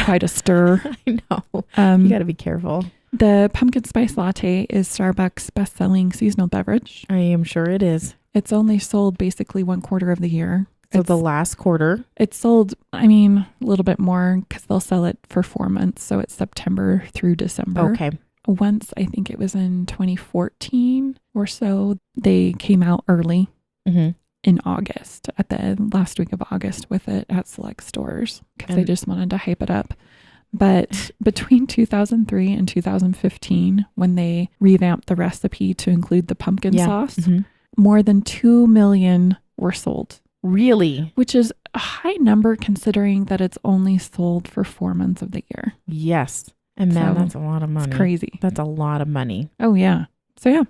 Speaker 1: quite a stir.
Speaker 2: I know. You got to be careful.
Speaker 1: The pumpkin spice latte is Starbucks' best-selling seasonal beverage.
Speaker 2: I am sure it is.
Speaker 1: It's only sold basically 1/4 of the year.
Speaker 2: So the last quarter?
Speaker 1: It's sold, a little bit more because they'll sell it for 4 months. So it's September through December.
Speaker 2: Okay.
Speaker 1: Once, I think it was in 2014 or so, they came out early in August, at the last week of August with it at select stores because they just wanted to hype it up. But between 2003 and 2015, when they revamped the recipe to include the pumpkin sauce, more than 2 million were sold.
Speaker 2: Really?
Speaker 1: Which is a high number considering that it's only sold for 4 months of the year.
Speaker 2: Yes. And man,
Speaker 1: So,
Speaker 2: that's a lot of money.
Speaker 1: It's crazy.
Speaker 2: That's a lot of money.
Speaker 1: Oh, yeah. So, yeah.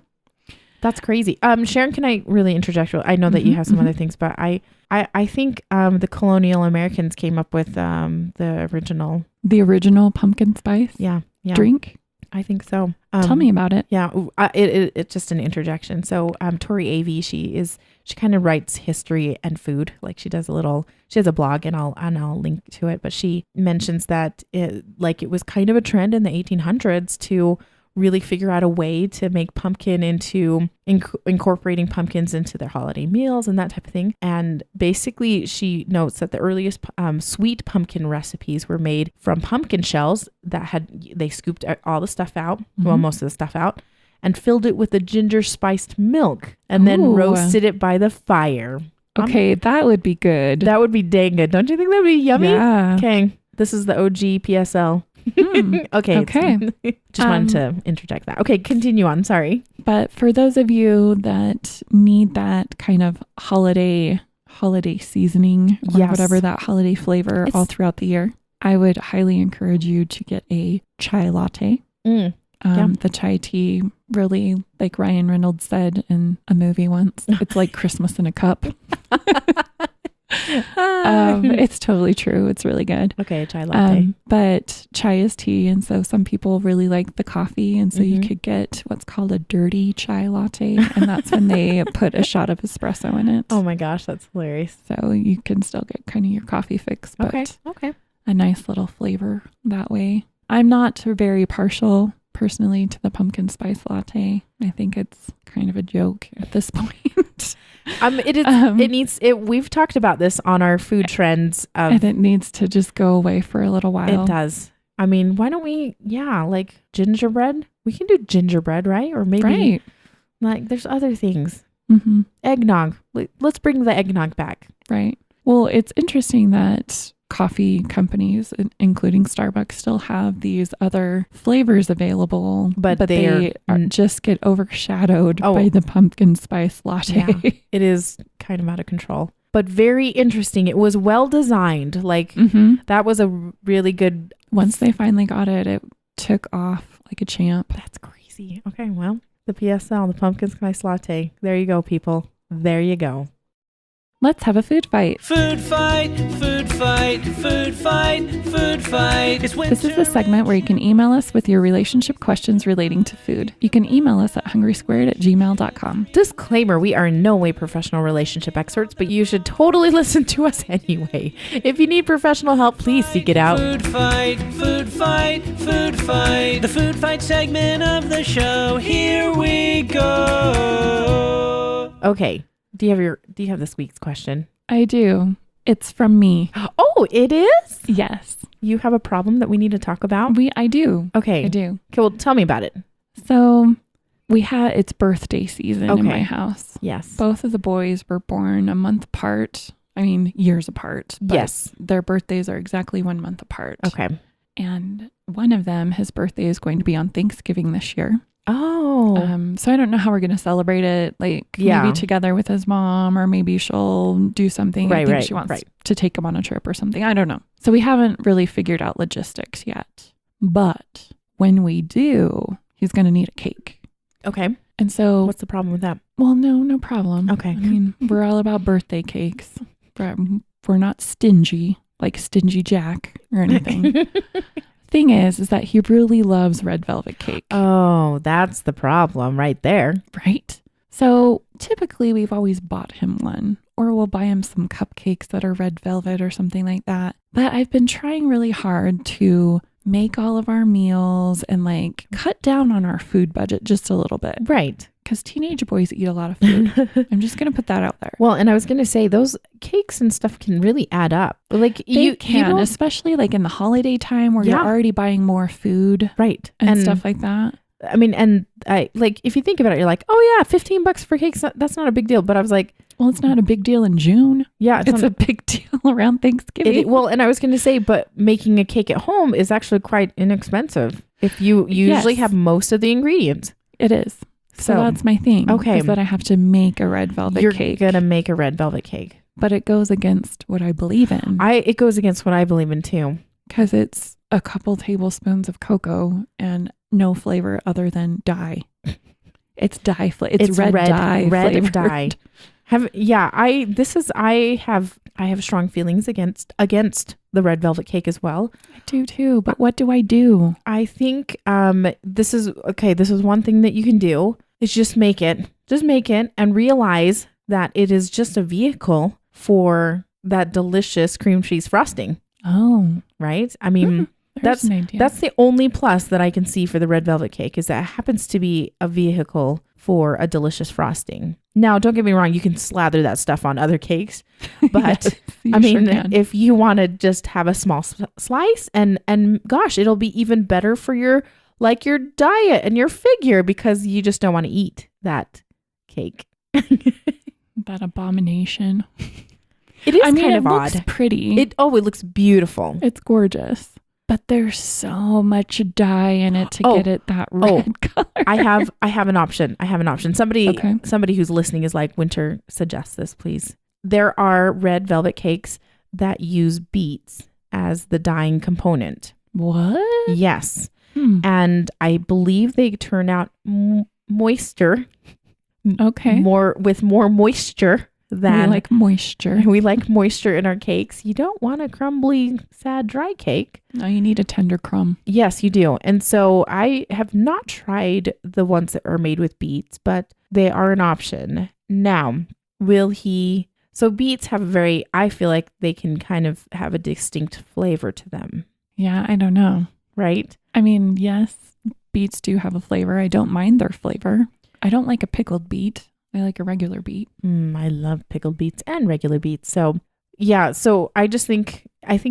Speaker 2: That's crazy. Sharon, can I really interject? I know that you have some other things, but I think the colonial Americans came up with the original.
Speaker 1: The original pumpkin spice drink?
Speaker 2: I think so.
Speaker 1: Tell me about it.
Speaker 2: Yeah, it's just an interjection. So Tori Avey, she kind of writes history and food. Like she has a blog and I'll link to it. But she mentions that it was kind of a trend in the 1800s to really figure out a way to make pumpkin into incorporating pumpkins into their holiday meals and that type of thing. And basically she notes that the earliest sweet pumpkin recipes were made from pumpkin shells they scooped all the stuff out, well, most of the stuff out, and filled it with the ginger spiced milk and then roasted it by the fire.
Speaker 1: Okay, that would be good.
Speaker 2: That would be dang good. Don't you think that would be yummy?
Speaker 1: Yeah.
Speaker 2: Okay. This is the OG PSL. Okay. Just wanted to interject that. Okay, continue on. Sorry.
Speaker 1: But for those of you that need that kind of holiday seasoning or whatever, that holiday flavor all throughout the year, I would highly encourage you to get a chai latte. The chai tea, really, like Ryan Reynolds said in a movie once, it's like Christmas in a cup. It's totally true. It's really good.
Speaker 2: Okay, chai latte.
Speaker 1: But chai is tea, and so some people really like the coffee, and so you could get what's called a dirty chai latte, and that's when they put a shot of espresso in it.
Speaker 2: Oh my gosh, that's hilarious.
Speaker 1: So you can still get kind of your coffee fix, but
Speaker 2: okay.
Speaker 1: a nice little flavor that way. I'm not very partial personally to the pumpkin spice latte. I think it's kind of a joke at this point.
Speaker 2: We've talked about this on our food trends.
Speaker 1: And it needs to just go away for a little while.
Speaker 2: It does. I mean, why don't we, like gingerbread? We can do gingerbread, right? Or maybe like there's other things. Eggnog. Let's bring the eggnog back.
Speaker 1: Right. Well, it's interesting that coffee companies, including Starbucks, still have these other flavors available, but they just get overshadowed by the pumpkin spice latte.
Speaker 2: Yeah, it is kind of out of control, but very interesting. It was well designed. Like that was a really good.
Speaker 1: Once they finally got it, it took off like a champ.
Speaker 2: That's crazy. Okay, well, the PSL, the pumpkin spice latte. There you go, people. There you go.
Speaker 1: Let's have a food fight.
Speaker 3: Food fight, food fight, food fight, food fight.
Speaker 1: This is a segment where you can email us with your relationship questions relating to food. You can email us at hungrysquared@gmail.com.
Speaker 2: Disclaimer, we are in no way professional relationship experts, but you should totally listen to us anyway. If you need professional help, please seek it out.
Speaker 3: Food fight, food fight, food fight. The food fight segment of the show. Here we go.
Speaker 2: Okay. Do you have this week's question?
Speaker 1: I do. It's from me.
Speaker 2: Oh, it is?
Speaker 1: Yes.
Speaker 2: You have a problem that we need to talk about?
Speaker 1: I do.
Speaker 2: Okay.
Speaker 1: I do.
Speaker 2: Okay, well, tell me about it.
Speaker 1: So it's birthday season in my house.
Speaker 2: Yes.
Speaker 1: Both of the boys were born a month apart. I mean, years apart. But
Speaker 2: yes.
Speaker 1: Their birthdays are exactly 1 month apart.
Speaker 2: Okay.
Speaker 1: And one of them, his birthday is going to be on Thanksgiving this year.
Speaker 2: Oh.
Speaker 1: So I don't know how we're going to celebrate it. Like maybe together with his mom, or maybe she'll do something. I think she wants to take him on a trip or something. I don't know. So we haven't really figured out logistics yet. But when we do, he's going to need a cake.
Speaker 2: Okay.
Speaker 1: And so
Speaker 2: what's the problem with that?
Speaker 1: Well, no problem.
Speaker 2: Okay.
Speaker 1: I mean, we're all about birthday cakes. We're not stingy, like Stingy Jack or anything. Thing is that he really loves red velvet cake.
Speaker 2: Oh, that's the problem right there.
Speaker 1: Right? So typically we've always bought him one, or we'll buy him some cupcakes that are red velvet or something like that. But I've been trying really hard to make all of our meals and like cut down on our food budget just a little bit.
Speaker 2: Right.
Speaker 1: Because teenage boys eat a lot of food. I'm just going to put that out there.
Speaker 2: Well, and I was going to say those cakes and stuff can really add up. Like
Speaker 1: you can, especially like in the holiday time where you're already buying more food.
Speaker 2: Right.
Speaker 1: And stuff like that.
Speaker 2: I mean, and I like, if you think about it, you're like, oh yeah, $15 for cakes. That's not a big deal. But I was like,
Speaker 1: well, it's not a big deal in June.
Speaker 2: Yeah.
Speaker 1: It's a big deal around Thanksgiving.
Speaker 2: Well, and I was going to say, but making a cake at home is actually quite inexpensive if you usually have most of the ingredients.
Speaker 1: It is. So that's my thing.
Speaker 2: Okay.
Speaker 1: Is that I have to make a red velvet cake.
Speaker 2: You're going to make a red velvet cake.
Speaker 1: But it goes against what I believe in.
Speaker 2: It goes against what I believe in too.
Speaker 1: Because it's a couple tablespoons of cocoa and no flavor other than dye. It's dye flavor. It's red dye.
Speaker 2: Red
Speaker 1: flavored.
Speaker 2: dye. I have strong feelings against the red velvet cake as well.
Speaker 1: I do too. But what do I do?
Speaker 2: I think this is one thing that you can do is just make it and realize that it is just a vehicle for that delicious cream cheese frosting.
Speaker 1: Oh,
Speaker 2: right. I mean, that's the only plus that I can see for the red velvet cake is that it happens to be a vehicle for a delicious frosting. Now, don't get me wrong, you can slather that stuff on other cakes, but
Speaker 1: yes,
Speaker 2: if you want to just have a small slice and gosh, it'll be even better for your diet and your figure because you just don't want to eat that cake.
Speaker 1: That abomination.
Speaker 2: It is kind of odd.
Speaker 1: It looks pretty.
Speaker 2: It looks beautiful.
Speaker 1: It's gorgeous. But there's so much dye in it to get it that red color.
Speaker 2: I have an option. Somebody who's listening is like, Winter, suggest this, please. There are red velvet cakes that use beets as the dyeing component.
Speaker 1: What?
Speaker 2: Yes. And I believe they turn out moister.
Speaker 1: Okay.
Speaker 2: More moisture than...
Speaker 1: We like moisture.
Speaker 2: We like moisture in our cakes. You don't want a crumbly, sad, dry cake.
Speaker 1: No, you need a tender crumb.
Speaker 2: Yes, you do. And so I have not tried the ones that are made with beets, but they are an option. Now, so beets have I feel like they can kind of have a distinct flavor to them.
Speaker 1: Yeah, I don't know.
Speaker 2: Right?
Speaker 1: I mean, yes, beets do have a flavor. I don't mind their flavor. I don't like a pickled beet. I like a regular beet.
Speaker 2: I love pickled beets and regular beets. So yeah, so I think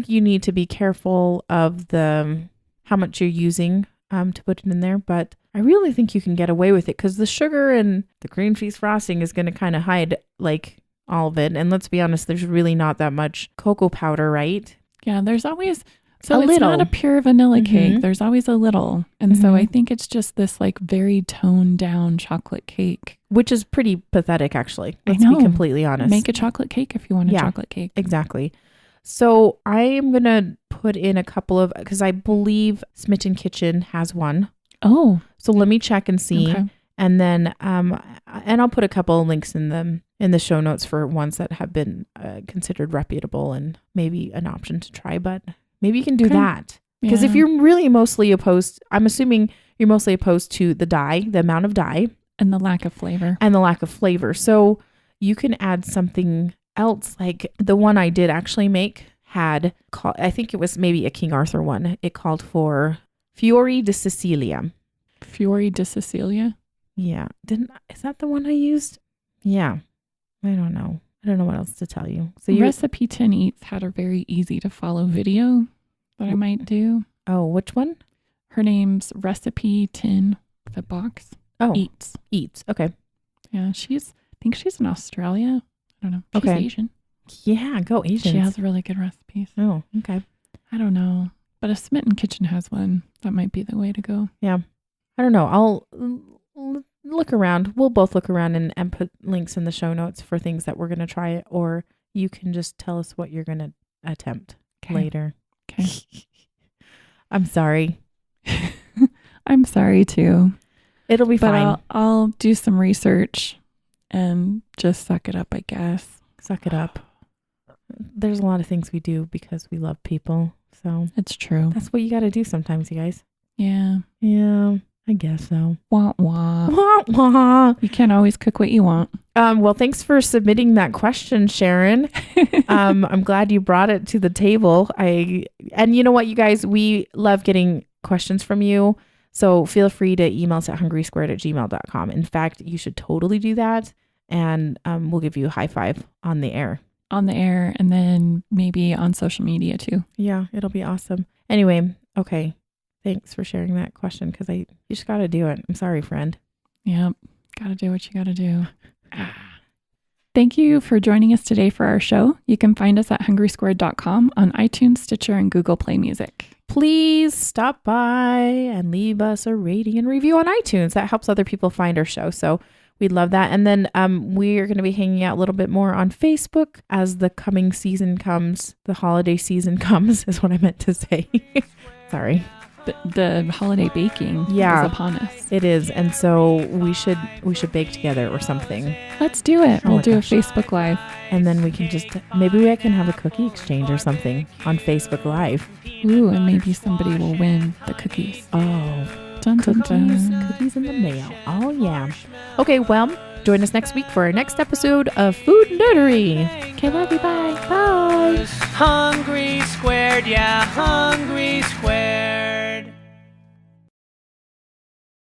Speaker 2: you need to be careful of how much you're using to put it in there. But I really think you can get away with it because the sugar and the cream cheese frosting is going to kind of hide like all of it. And let's be honest, there's really not that much cocoa powder, right?
Speaker 1: Yeah, there's always... So it's not a pure vanilla cake. There's always a little. And so I think it's just this like very toned down chocolate cake.
Speaker 2: Which is pretty pathetic, actually. Let's be completely honest.
Speaker 1: Make a chocolate cake if you want a chocolate cake.
Speaker 2: Exactly. So I am going to put in a couple of, because I believe Smitten Kitchen has one.
Speaker 1: Oh.
Speaker 2: So let me check and see.
Speaker 1: Okay.
Speaker 2: And then, and I'll put a couple of links in the show notes for ones that have been considered reputable and maybe an option to try, but... Maybe you can do that. Because if you're really mostly opposed, I'm assuming you're mostly opposed to the dye, the amount of dye.
Speaker 1: And the lack of flavor.
Speaker 2: So you can add something else. Like the one I did actually make I think it was maybe a King Arthur one. It called for Fiori di Sicilia.
Speaker 1: Fiori di Sicilia?
Speaker 2: Yeah. Is that the one I used? Yeah. I don't know. I don't know what else to tell you. So
Speaker 1: Recipe 10 Eats had a very easy to follow video that I might do.
Speaker 2: Oh, which one?
Speaker 1: Her name's Recipe 10, the box.
Speaker 2: Oh,
Speaker 1: Eats.
Speaker 2: Okay.
Speaker 1: Yeah, I think she's in Australia. I don't know. She's Asian.
Speaker 2: Yeah, go Asian.
Speaker 1: She has really good recipes.
Speaker 2: Oh, okay.
Speaker 1: I don't know. But a Smitten Kitchen has one. That might be the way to go.
Speaker 2: Yeah. I don't know. I'll look around. We'll both look around and put links in the show notes for things that we're going to try it, or you can just tell us what you're going to attempt later.
Speaker 1: Okay.
Speaker 2: I'm sorry.
Speaker 1: I'm sorry too.
Speaker 2: It'll be fine.
Speaker 1: I'll do some research and just suck it up, I guess.
Speaker 2: Suck it up. There's a lot of things we do because we love people. So
Speaker 1: it's true.
Speaker 2: That's what you got to do sometimes, you guys.
Speaker 1: Yeah.
Speaker 2: Yeah. I guess so.
Speaker 1: Wah, wah.
Speaker 2: Wah, wah.
Speaker 1: You can't always cook what you want.
Speaker 2: Well, thanks for submitting that question, Sharon. I'm glad you brought it to the table. And you know what, you guys, we love getting questions from you. So feel free to email us at hungrysquared@gmail.com. In fact, you should totally do that. And we'll give you a high five on the air.
Speaker 1: On the air, and then maybe on social media too.
Speaker 2: Yeah, it'll be awesome. Anyway, okay. Thanks for sharing that question because you just got to do it. I'm sorry, friend.
Speaker 1: Yep. Got to do what you got to do. Thank you for joining us today for our show. You can find us at hungrysquared.com on iTunes, Stitcher, and Google Play Music.
Speaker 2: Please stop by and leave us a rating and review on iTunes. That helps other people find our show. So we'd love that. And then we're going to be hanging out a little bit more on Facebook as the coming season comes. The holiday season comes is what I meant to say. Sorry.
Speaker 1: The holiday baking
Speaker 2: Yeah.
Speaker 1: is upon us.
Speaker 2: It is. And so we should bake together or something.
Speaker 1: Let's do it.
Speaker 2: Oh
Speaker 1: We'll
Speaker 2: my
Speaker 1: do
Speaker 2: gosh.
Speaker 1: a Facebook Live.
Speaker 2: And then we can maybe I can have a cookie exchange or something on Facebook Live.
Speaker 1: Ooh, and maybe somebody will win the cookies.
Speaker 2: Oh,
Speaker 1: Dun, dun, dun.
Speaker 2: cookies in the mail. Oh, yeah. Okay, well, join us next week for our next episode of Food Nerdery.
Speaker 1: Okay, love you. Bye.
Speaker 2: Bye.
Speaker 3: Hungry squared, yeah, hungry